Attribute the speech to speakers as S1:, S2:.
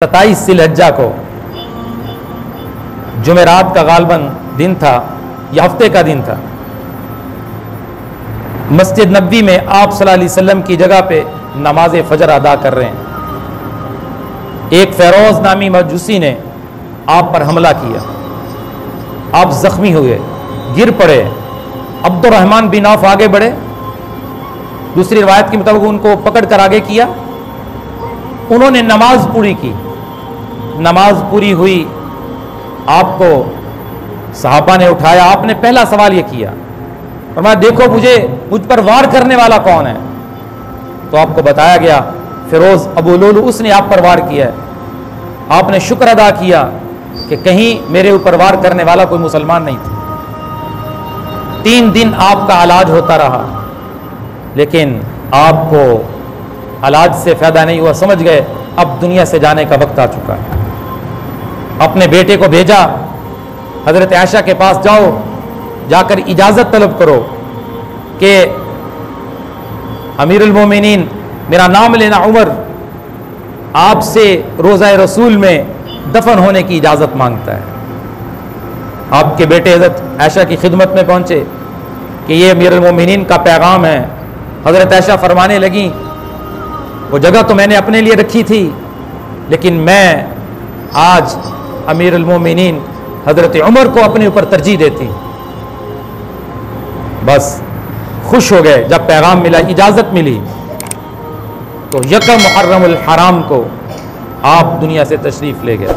S1: 27 जिलहज्जा को जुमेरात का गालबन दिन था, यह हफ्ते का दिन था। मस्जिद नबवी में आप सल्लल्लाहु अलैहि वसल्लम की जगह पे नमाज फजर अदा कर रहे हैं। एक फेरोज नामी मजूसी ने आप पर हमला किया, आप जख्मी हुए, गिर पड़े। अब्दुर्रहमान बिन औफ आगे बढ़े, दूसरी रिवायत के मुताबिक उनको पकड़ कर आगे किया। उन्होंने नमाज पूरी की, नमाज पूरी हुई, आपको सहाबा ने उठाया। आपने पहला सवाल यह किया, फरमाया देखो मुझ पर वार करने वाला कौन है। तो आपको बताया गया फिरोज अबू लुलू, उसने आप पर वार किया है। आपने शुक्र अदा किया कि कहीं मेरे ऊपर वार करने वाला कोई मुसलमान नहीं था। 3 दिन आपका इलाज होता रहा, लेकिन आपको इलाज से फायदा नहीं हुआ। समझ गए अब दुनिया से जाने का वक्त आ चुका है। अपने बेटे को भेजा, हजरत आयशा के पास जाओ, जाकर इजाजत तलब करो कि अमीरुल मोमिनीन, मेरा नाम लेना उमर, आपसे रोज़ा रसूल में दफन होने की इजाजत मांगता है। आपके बेटे हजरत आयशा की खिदमत में पहुंचे कि ये अमीरुल मोमिनीन का पैगाम है। हजरत आयशा फरमाने लगी, वो जगह तो मैंने अपने लिए रखी थी, लेकिन मैं आज अमीरुल मोमिनीन हजरत उमर को अपने ऊपर तरजीह देती। बस खुश हो गए जब पैगाम मिला, इजाजत मिली। तो यकम मुहर्रमुल हराम को आप दुनिया से तशरीफ ले गए।